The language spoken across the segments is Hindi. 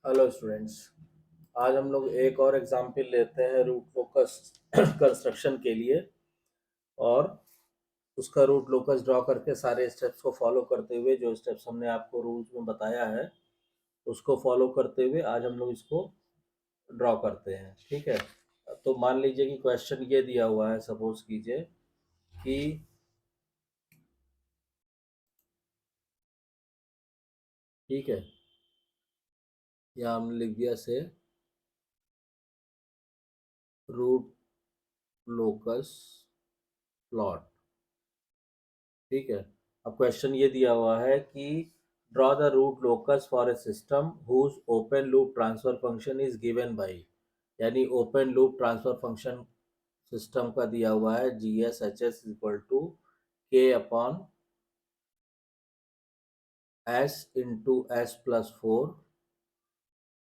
Hello students. आज हम लोग एक और एग्जाम्पल लेते हैं रूट लोकस कंस्ट्रक्शन के लिए। और उसका रूट लोकस ड्रॉ करके सारे स्टेप्स को फॉलो करते हुए, जो स्टेप्स हमने आपको रूल्स में बताया है उसको फॉलो करते हुए आज हम लोग इसको ड्रॉ करते हैं। ठीक है, तो मान लीजिए कि क्वेश्चन ये दिया हुआ है। सपोज कीजिए कि ठीक है, यहाँ हमने लिख दिया से रूट लोकस प्लॉट। ठीक है, अब क्वेश्चन ये दिया हुआ है कि draw the root locus for a system whose open loop transfer function is given by, यानी open loop transfer function system का दिया हुआ है G S H S equal to K upon S into S plus 4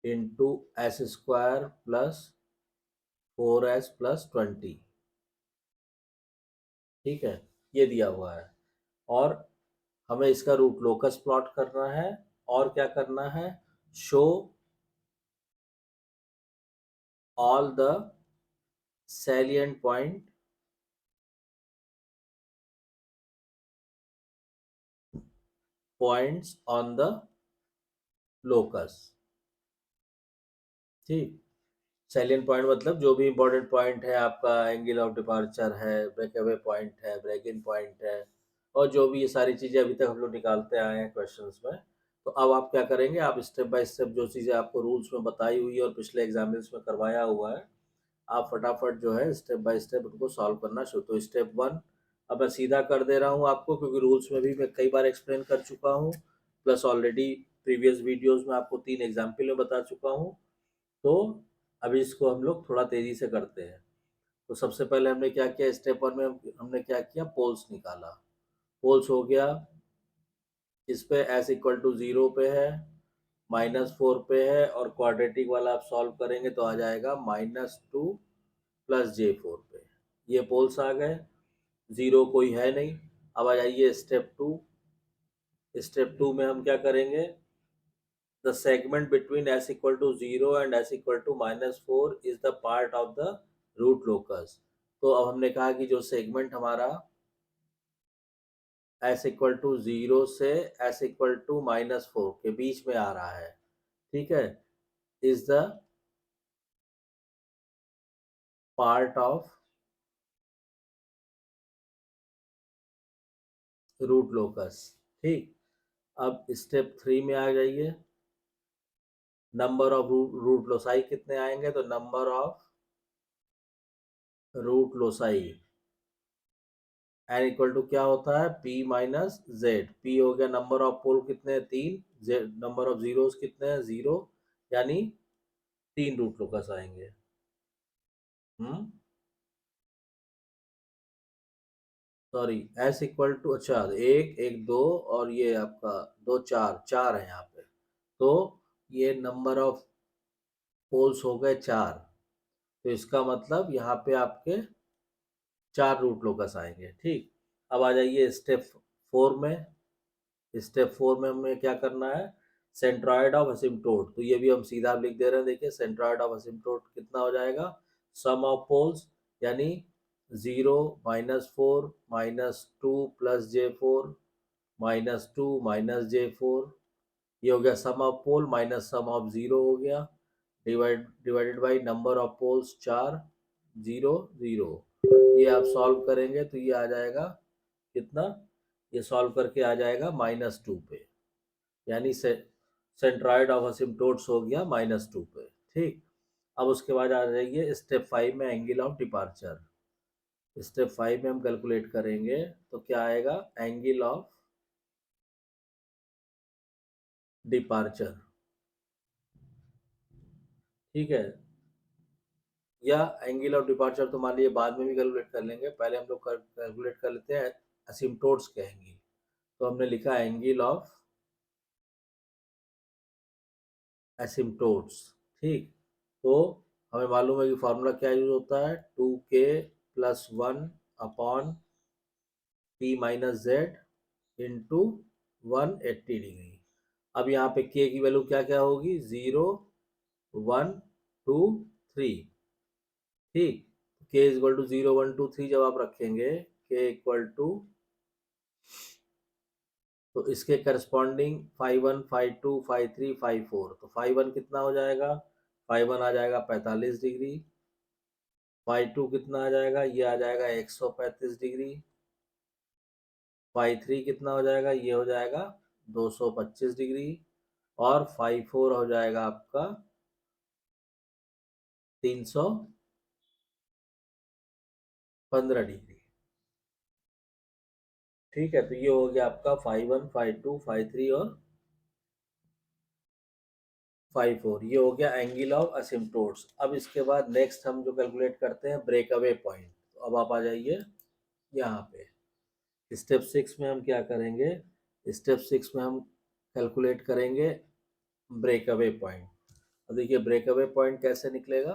into S square plus 4s plus 20। ठीक है, ये दिया हुआ है और हमें इसका रूट लोकस प्लॉट करना है। और क्या करना है, show all the salient points on the locus। ठीक, सैलियंट पॉइंट मतलब जो भी इंपॉर्टेंट पॉइंट है आपका, एंगल ऑफ डिपार्चर है, ब्रेकअवे पॉइंट है, ब्रेक इन पॉइंट है, और जो भी ये सारी चीज़ें अभी तक हम लोग निकालते आए हैं क्वेश्चंस में। तो अब आप क्या करेंगे, आप स्टेप बाय स्टेप जो चीज़ें आपको रूल्स में बताई हुई है और पिछले एग्जाम्पल्स में करवाया हुआ है, आप फटाफट जो है स्टेप बाय स्टेप उनको सॉल्व करना शुरू। तो स्टेप 1 अब मैं सीधा कर दे रहा हूँ आपको, क्योंकि रूल्स में भी मैं कई बार एक्सप्लेन कर चुका हूँ, प्लस ऑलरेडी प्रीवियस वीडियोस में आपको 3 एग्जाम्पल में बता चुका हूँ। तो अभी इसको हम लोग थोड़ा तेजी से करते हैं। तो सबसे पहले हमने क्या किया, स्टेप 1 में हमने क्या किया, पोल्स निकाला। पोल्स हो गया, इस पे एस इक्वल टू 0 पे है, -4 पे है, और क्वाड्रेटिक वाला आप सॉल्व करेंगे तो आ जाएगा -2 प्लस J4 पे। ये पोल्स आ गए, 0 कोई है नहीं। अब आ जाइए स्टेप 2। स्टेप 2 में हम क्या करेंगे, the segment between s equal to 0 and s equal to -4 is the part of the root locus. तो अब हमने कहा कि जो सेगमेंट हमारा s इक्वल टू 0 से s इक्वल टू -4 के बीच में आ रहा है, ठीक है, is the part of root locus. ठीक, अब स्टेप 3 में आ जाइए। नंबर ऑफ रूट लोसाई कितने आएंगे, तो number of root loci N equal to क्या होता है, पी माइनस जेड। पी हो गया नंबर ऑफ पोल कितने हैं, 3। जेड नंबर ऑफ जीरोस कितने हैं, 0, यानी 3 रूट लोकस आएंगे। सॉरी, एस इक्वल टू, अच्छा, एक एक दो, और ये आपका दो, चार, चार है यहाँ पे। तो ये नंबर ऑफ पोल्स हो गए 4। तो इसका मतलब यहाँ पे आपके 4 रूट लोकस आएंगे। ठीक, अब आ जाइए स्टेप 4 में। स्टेप 4 में हमें क्या करना है, सेंट्रॉइड ऑफ असिम्प्टोट। तो ये भी हम सीधा लिख दे रहे हैं, देखिए सेंट्रॉइड ऑफ असिम्प्टोट कितना हो जाएगा, सम ऑफ पोल्स, यानी 0 -4 -2 प्लस J4 -2 -J4। ये हो गया sum of pole minus sum of 0 हो गया, divided by number of poles 4, 0 0। ये आप सॉल्व करेंगे तो ये आ जाएगा कितना, ये सॉल्व करके आ जाएगा -2 पे, यानी सेंट्रॉइड ऑफ असिम्प्टोट्स हो गया -2 पे। ठीक, अब उसके बाद आ जाइए स्टेप 5 में, एंगल ऑफ डिपार्चर। स्टेप 5 में हम कैलकुलेट करेंगे तो क्या आएगा, एंगल ऑफ डिपार्चर। ठीक है, या एंगल ऑफ डिपार्चर तो मान लीजिए बाद में भी कैलकुलेट कर लेंगे, पहले हम लोग कैलकुलेट कर लेते हैं असिम्प्टोट्स के एंगल। तो हमने लिखा एंगल ऑफ एसिम्प्टोट्स। ठीक, तो हमें मालूम है कि फार्मूला क्या यूज होता है, 2k plus 1 upon p minus Z into 180 degree. अब यहाँ पे k की वैल्यू क्या क्या होगी, 0 1 2 3। ठीक, k इक्वल टू 0 1 2 3 जब आप रखेंगे, k इक्वल टू, तो इसके करस्पॉन्डिंग 5 1 5 2 5 3 5 4, तो 5 1 कितना हो जाएगा, 5 1 आ जाएगा 45 डिग्री, 5 2 कितना आ जाएगा, ये आ जाएगा 135 डिग्री, 5 3 कितना हो जाएगा, ये हो जाएगा 225 डिग्री, और 5 4 हो जाएगा आपका 315 डिग्री। ठीक है, तो ये हो गया आपका 5 1 5 2 5 3 और 5 4, ये हो गया एंगल ऑफ असिम्प्टोट्स। अब इसके बाद नेक्स्ट हम जो कैलकुलेट करते हैं ब्रेकअवे पॉइंट। तो अब आप आ जाइए यहाँ पे, स्टेप 6 में हम क्या करेंगे, स्टेप 6 में हम कैलकुलेट करेंगे ब्रेकअवे पॉइंट। अब देखिए ब्रेकअवे पॉइंट कैसे निकलेगा।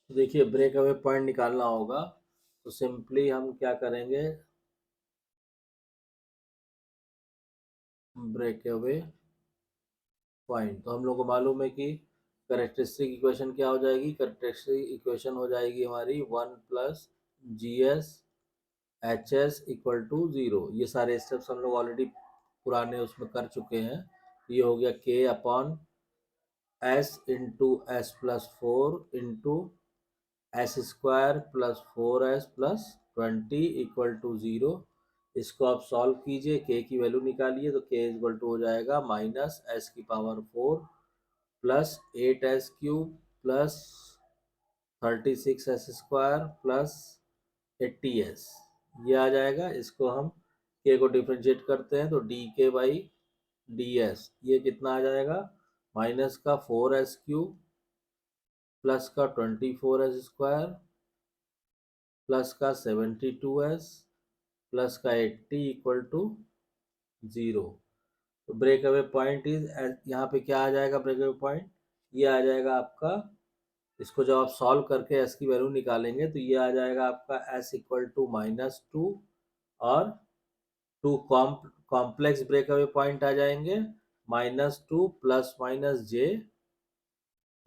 तो देखिए ब्रेकअवे पॉइंट निकालना होगा, तो सिंपली हम क्या करेंगे, ब्रेकअवे पॉइंट, तो हम लोग को मालूम है कि करेक्टरिस्टिक इक्वेशन क्या हो जाएगी, करेक्टरिस्टिक इक्वेशन हो जाएगी हमारी 1 plus G S H S equal to 0। ये सारे स्टेप्स हम लोग ऑलरेडी पुराने उसमें कर चुके हैं। ये हो गया k upon S into S plus 4 into S square plus 4s plus 20 equal to 0। इसको आप सॉल्व कीजिए, k की वैल्यू निकालिए, तो k इक्वल टू हो जाएगा माइनस एस की power 4 plus 8s cube plus 36s square plus 80s, ये आ जाएगा। इसको हम k को डिफ्रेंशिएट करते हैं तो dk बाई ds, ये कितना आ जाएगा, माइनस का 4s क्यूब प्लस का 24s स्क्वायर प्लस का 72s प्लस का 80 इक्वल टू 0। तो ब्रेक अवे पॉइंट इज, यहाँ पे क्या आ जाएगा ब्रेक अवे पॉइंट, ये आ जाएगा आपका, इसको जब आप सॉल्व करके s की वैल्यू निकालेंगे तो ये आ जाएगा आपका s इक्वल टू -2, और two complex break away point आ जाएंगे, -2 प्लस माइनस j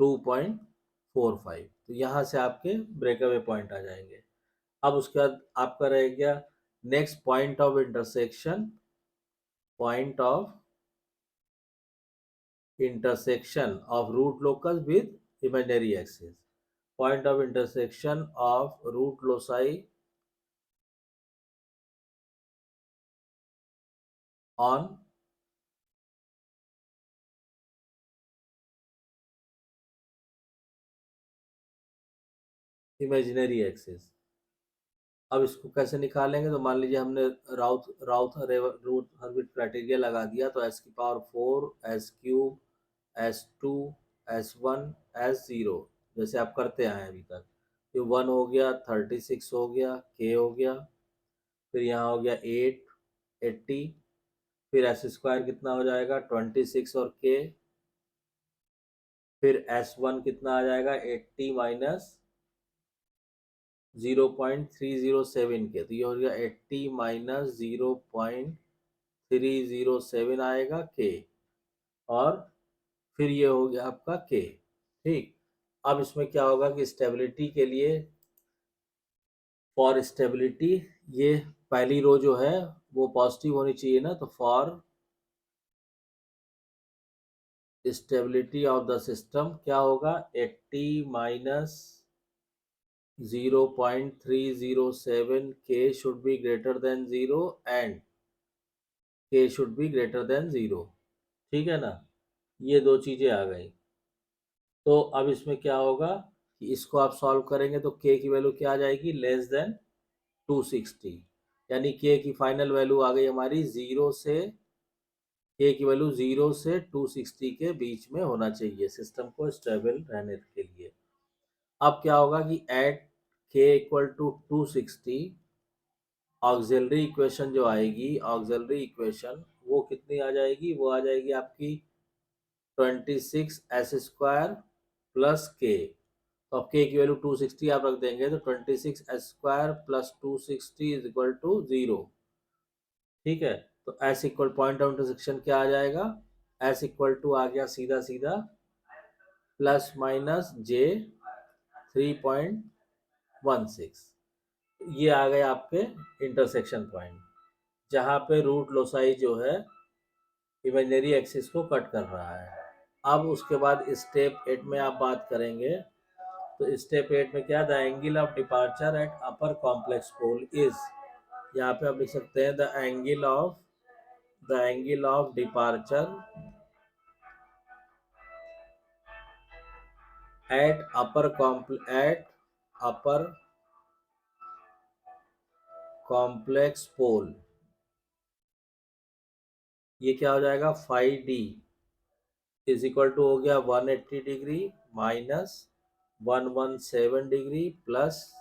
2.45। तो यहाँ से आपके ब्रेक अवे पॉइंट आ जाएंगे। अब उसके बाद आपका रह गया next point of intersection, point of intersection of root locus with imaginary axis, point of intersection of root loci on imaginary axis. अब इसको कैसे निकालेंगे, तो मान लीजिए हमने राउथ राउथ रूट हर्विट क्राइटेरिया लगा दिया, तो एस की power 4 S cube S2 S1 S0, जैसे आप करते आए हैं अभी तक। ये 1 हो गया, 36 हो गया, k हो गया, फिर यहाँ हो गया 8 80, फिर एस स्क्वायर कितना हो जाएगा 26 और k, फिर S1 कितना आ जाएगा 80 माइनस 0.307 के, तो ये हो गया 80 माइनस 0.307 आएगा के, और फिर ये हो गया आपका के। ठीक, अब इसमें क्या होगा कि स्टेबिलिटी के लिए, फॉर स्टेबिलिटी, ये पहली रो जो है वो पॉजिटिव होनी चाहिए ना, तो for stability of the system क्या होगा, 80 minus 0.307 k should be greater than 0 and k should be greater than 0। ठीक है ना, ये दो चीजें आ गई। तो अब इसमें क्या होगा कि इसको आप सॉल्व करेंगे तो k की वैल्यू क्या आ जाएगी, लेस देन 260, यानी k की फाइनल वैल्यू आ गई हमारी 0 से, k की वैल्यू 0 से 260 के बीच में होना चाहिए सिस्टम को स्टेबल रहने के लिए। अब क्या होगा कि at k equal to 260, auxiliary equation जो आएगी, ऑक्सिलरी इक्वेशन वो कितनी आ जाएगी, वो आ जाएगी आपकी 26 एस स्क्वायर प्लस के, तो अब के की वैल्यू 260 आप रख देंगे तो 26 s² plus 260 is equal to 0। ठीक है, तो S equal point of intersection क्या आ जाएगा, एस इक्वल टू आ गया सीधा सीधा प्लस माइनस J3.16। ये आ गए आपके इंटरसेक्शन पॉइंट जहां पे रूट लोसाई जो है इमेजिनरी एक्सिस को कट कर रहा है। अब उसके बाद स्टेप 8 में आप बात करेंगे तो स्टेप 8 में क्या, the angle of departure at upper complex pole is, यहाँ पे आप लिख सकते हैं the angle of departure at upper complex pole, ये क्या हो जाएगा, 5D इज इक्वल टू हो गया 180 degree minus 117 degree plus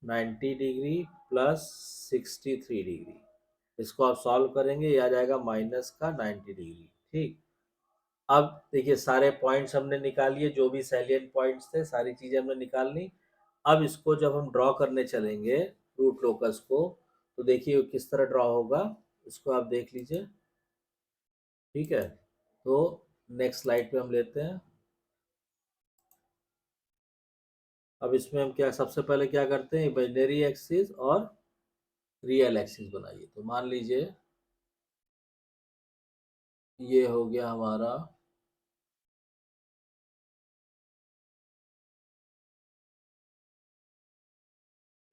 90 degree plus 63 degree. इसको आप सॉल्व करेंगे, ये आ जाएगा माइनस का 90 डिग्री। ठीक, अब देखिए सारे पॉइंट्स हमने निकाल लिए, जो भी सैलियंट पॉइंट्स थे सारी चीजें हमने निकाल ली। अब इसको जब हम ड्रॉ करने चलेंगे रूट लोकस को, तो देखिए किस तरह ड्रॉ होगा, इसको आप देख लीजिए। ठीक है, तो नेक्स्ट स्लाइड पे हम लेते हैं। अब इसमें हम क्या, सबसे पहले क्या करते हैं, इमेजिनरी एक्सिस और रियल एक्सिस बनाइए। तो मान लीजिए ये हो गया हमारा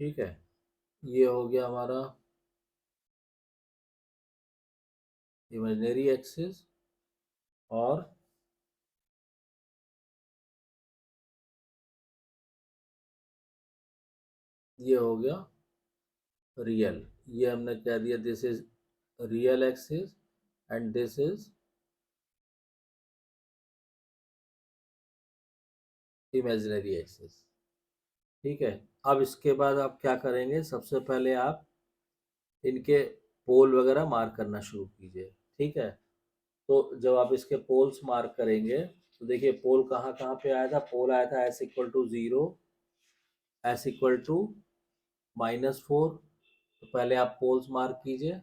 ठीक है, ये हो गया हमारा इमेजिनरी एक्सिस और ये हो गया रियल। ये हमने कह दिया this is real axis and this is imaginary axis. ठीक है, अब इसके बाद आप क्या करेंगे, सबसे पहले आप इनके पोल वगैरह मार्क करना शुरू कीजिए। ठीक है, तो जब आप इसके पोल्स मार्क करेंगे तो देखिए पोल कहाँ कहाँ पे आया था, पोल आया था S equal to 0, S equal to -4। तो पहले आप पोल्स मार्क कीजिए,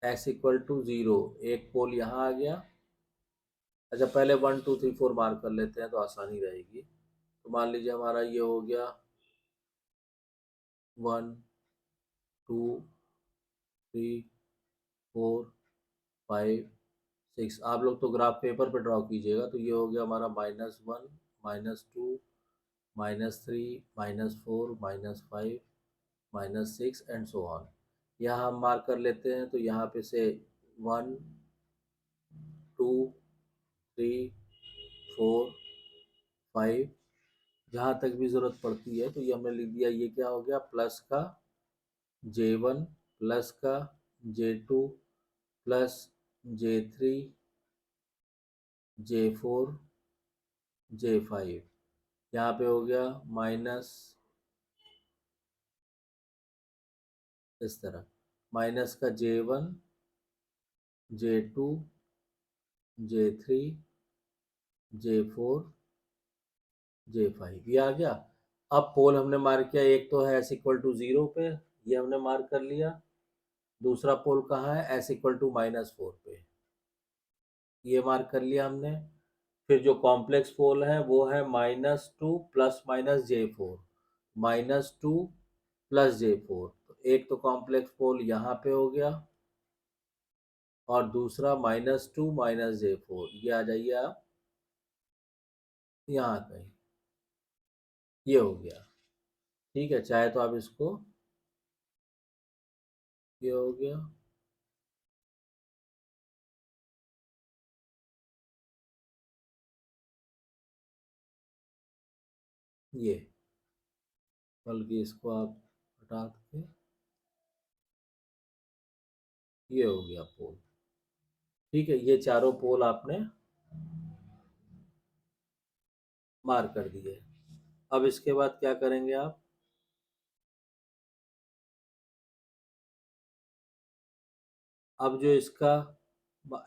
एस इक्वल टू 0, एक पोल यहाँ आ गया। अच्छा पहले 1 2 3 4 मार्क कर लेते हैं तो आसानी रहेगी। तो मान लीजिए हमारा ये हो गया 1 2 3 4 5 6। आप लोग तो ग्राफ पेपर पे ड्रॉ कीजिएगा। तो ये हो गया हमारा -1 -2 -3 -4 -5 -6 एंड सो ऑन। यहाँ हम मार्क कर लेते हैं तो यहाँ पे से 1 2 3 4 5, जहाँ तक भी ज़रूरत पड़ती है। तो ये हमने लिख दिया, ये क्या हो गया, प्लस का J1 प्लस का J2 plus J3 J4 J5, यहाँ पे हो गया माइनस, इस तरह माइनस का J1 J2 J3 J4 J5, ये आ गया। अब पोल हमने मार्क किया, एक तो है एस इक्वल टू 0 पे, ये हमने मार्क कर लिया। दूसरा पोल कहाँ है, एस इक्वल टू -4 पे, ये मार्क कर लिया हमने। फिर जो कॉम्प्लेक्स पोल है वो है -2 plus minus J4, -2 plus J4। तो एक तो कॉम्प्लेक्स पोल यहाँ पे हो गया और दूसरा -2 -J4, ये आ जाइए आप यहाँ कहीं, ये हो गया। ठीक है, चाहे तो आप इसको, ये हो गया, ये, बल्कि इसको आप हटा के ये हो गया पोल। ठीक है, ये चारों पोल आपने मार्क कर दिए। अब इसके बाद क्या करेंगे आप, अब जो इसका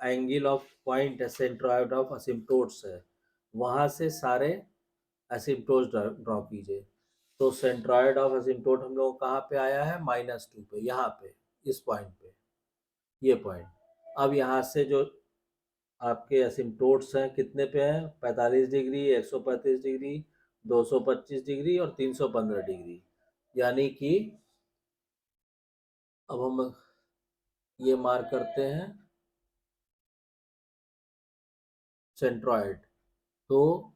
एंगल ऑफ पॉइंट है, सेंट्रोइड ऑफ असिम्प्टोट्स है, वहां से सारे एसिम्प्टोट ड्रॉ कीजिए। तो सेंट्रॉयड ऑफ एसिम्प्टोट हम लोग कहाँ पे आया है, -2 पे, यहाँ पे इस पॉइंट पे, ये पॉइंट। अब यहाँ से जो आपके एसिम्प्टोट्स हैं कितने पे हैं, 45 डिग्री, 135 डिग्री, 225 डिग्री और 315 डिग्री। यानी कि अब हम ये मार्क करते हैं सेंट्रॉयड। तो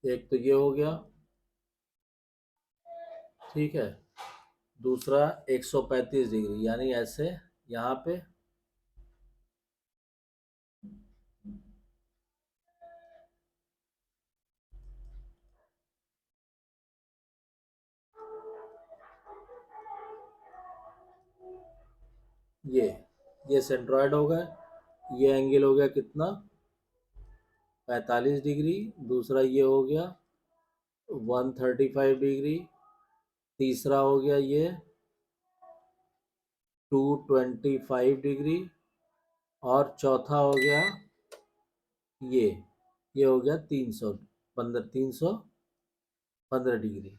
एक तो ये हो गया, ठीक है। दूसरा 135 डिग्री, यानी ऐसे यहाँ पे, ये ये सेंट्रॉयड हो गए। ये एंगल हो गया कितना, 45 डिग्री। दूसरा ये हो गया 135 डिग्री। तीसरा हो गया ये 225 डिग्री। और चौथा हो गया ये ये हो गया 315 डिग्री।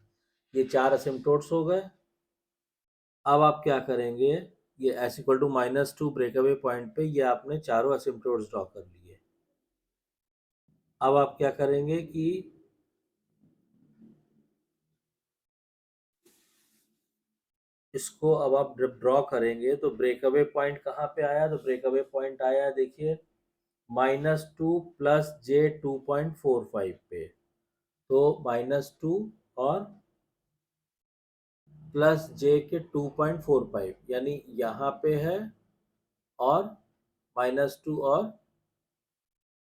ये 4 असिम्प्टोट्स हो गए। अब आप क्या करेंगे, ये S equal to -2 breakaway point पे ये आपने चारों असिम्प्टोट्स ड्रॉ कर लिए। अब आप क्या करेंगे कि इसको अब आप ड्रॉ करेंगे तो ब्रेकअवे पॉइंट कहाँ पे आया, तो ब्रेकअवे पॉइंट आया देखिए -2 प्लस J2.45 पे। तो -2 और प्लस J के 2.45, यानी यहाँ पे है, और -2 और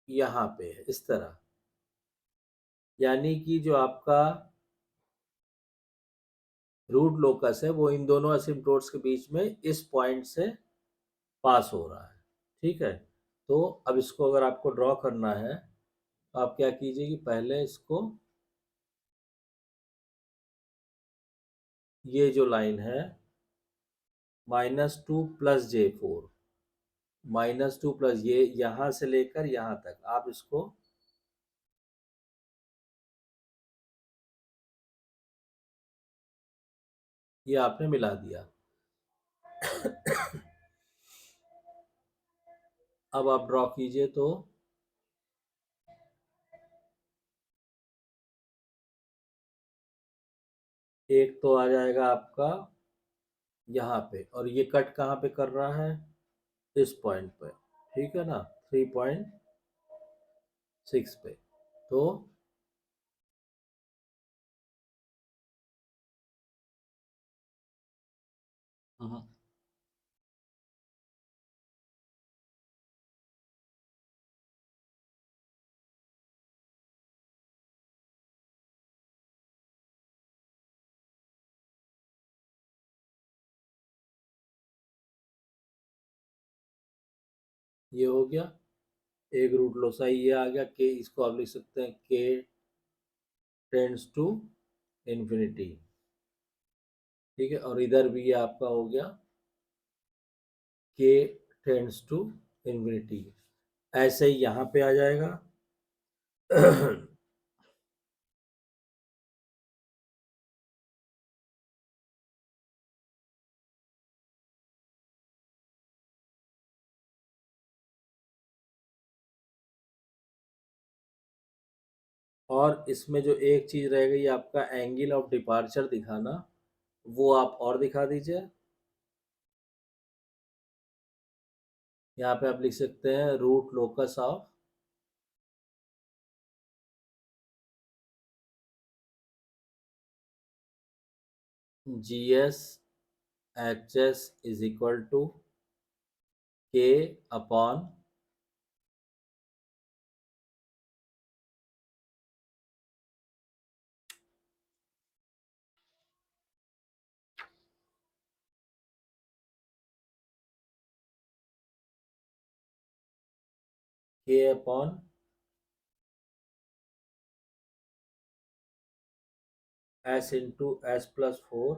यहाँ पे है, इस तरह। यानी कि जो आपका रूट लोकस है वो इन दोनों असिम्प्टोट्स के बीच में इस पॉइंट से पास हो रहा है, ठीक है। तो अब इसको अगर आपको ड्रॉ करना है तो आप क्या कीजिए कि पहले इसको, ये जो लाइन है -2 प्लस J4, -2 प्लस ये यहाँ से लेकर यहाँ तक आप इसको ये आपने मिला दिया। अब आप ड्रॉ कीजिए तो एक तो आ जाएगा आपका यहाँ पे, और ये कट कहाँ पे कर रहा है, इस पॉइंट पे, ठीक है ना, 3.6 पे। तो ये हो गया एक रूट लोसाई, ये आ गया के, इसको आप लिख सकते हैं के टेंड्स टू इन्फिनिटी, ठीक है। और इधर भी ये आपका हो गया के टेंड्स टू इन्फिनिटी। ऐसे ही यहाँ पे आ जाएगा। और इसमें जो एक चीज़ रह गई आपका एंगल ऑफ डिपार्चर दिखाना, वो आप और दिखा दीजिए। यहाँ पे आप लिख सकते हैं root locus of GS HS is equal to K अपॉन K अपॉन S into S plus 4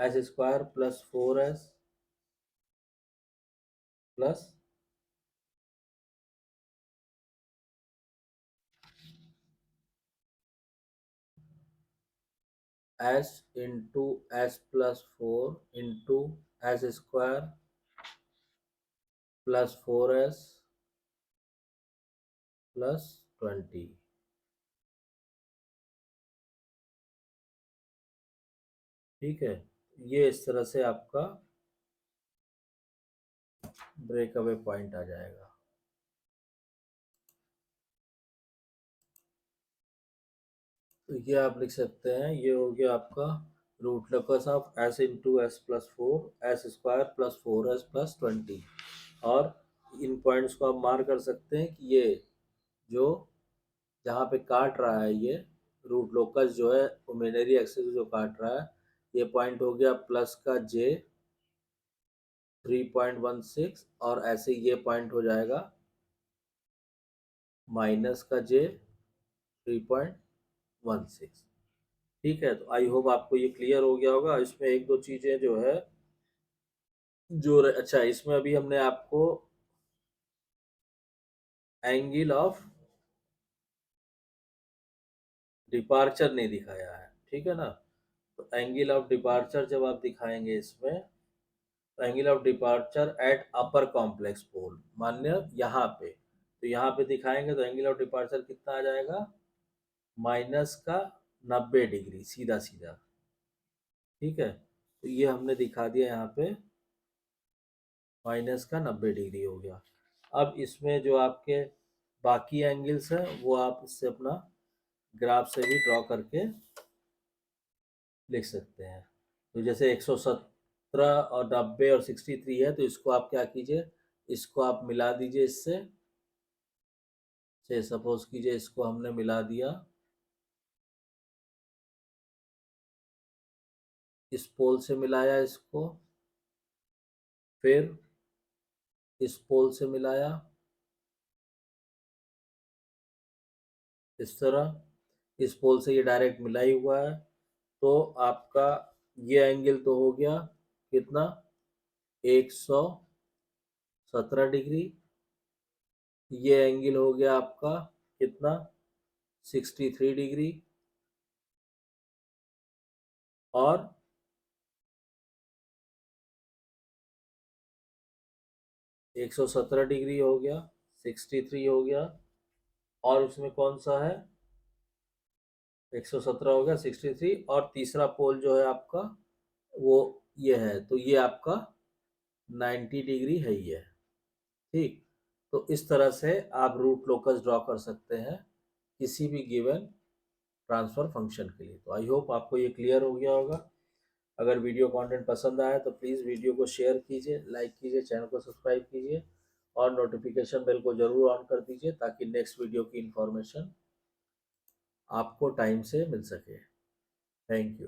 S square plus 4s plus S into S plus 4 into S square plus 4s plus 20। ठीक है, ये इस तरह से आपका ब्रेक अवे पॉइंट आ जाएगा। तो ये आप लिख सकते हैं, ये हो गया आपका root locus of S into S plus 4 S square plus 4s plus 20। और इन पॉइंट्स को आप मार्क कर सकते हैं कि ये जो जहाँ पे काट रहा है, ये रूट लोकस जो है इमेजिनरी एक्सिस जो काट रहा है, ये पॉइंट हो गया प्लस का J 3.16 और ऐसे ये पॉइंट हो जाएगा माइनस का J 3.16। ठीक है, तो आई होप आपको ये क्लियर हो गया होगा। इसमें एक दो चीजें जो है अच्छा, इसमें अभी हमने आपको एंगल ऑफ डिपार्चर नहीं दिखाया है, ठीक है ना। तो एंगल ऑफ डिपार्चर जब आप दिखाएंगे इसमें, तो angle of departure at upper complex pole मान्य यहाँ पे, तो यहाँ पे दिखाएंगे तो एंगल ऑफ डिपार्चर कितना आ जाएगा, माइनस का 90 डिग्री सीधा सीधा। ठीक है, तो ये हमने दिखा दिया यहाँ पे, माइनस का 90 डिग्री हो गया। अब इसमें जो आपके बाकी एंगल्स हैं वो आप इससे अपना ग्राफ से भी ड्रॉ करके लिख सकते हैं। तो जैसे 117 और 90 और 63 है, तो इसको आप क्या कीजिए, इसको आप मिला दीजिए इससे। से सपोज कीजिए इसको हमने मिला दिया, इस पोल से मिलाया इसको, फिर इस पोल से मिलाया इस तरह, इस पोल से ये डायरेक्ट मिला ही हुआ है। तो आपका ये एंगल तो हो गया कितना, 117 डिग्री। ये एंगल हो गया आपका कितना, 63 डिग्री। और 117 डिग्री हो गया, 63 हो गया, और उसमें कौन सा है, 117 हो गया, 63, और तीसरा पोल जो है आपका वो ये है, तो ये आपका 90 डिग्री है ये। ठीक, तो इस तरह से आप रूट लोकस ड्रॉ कर सकते हैं किसी भी गिवन ट्रांसफर फंक्शन के लिए। तो आई होप आपको ये क्लियर हो गया होगा। अगर वीडियो कंटेंट पसंद आए तो प्लीज़ वीडियो को शेयर कीजिए, लाइक कीजिए, चैनल को सब्सक्राइब कीजिए और नोटिफिकेशन बेल को ज़रूर ऑन कर दीजिए ताकि नेक्स्ट वीडियो की इन्फॉर्मेशन आपको टाइम से मिल सके। Thank you.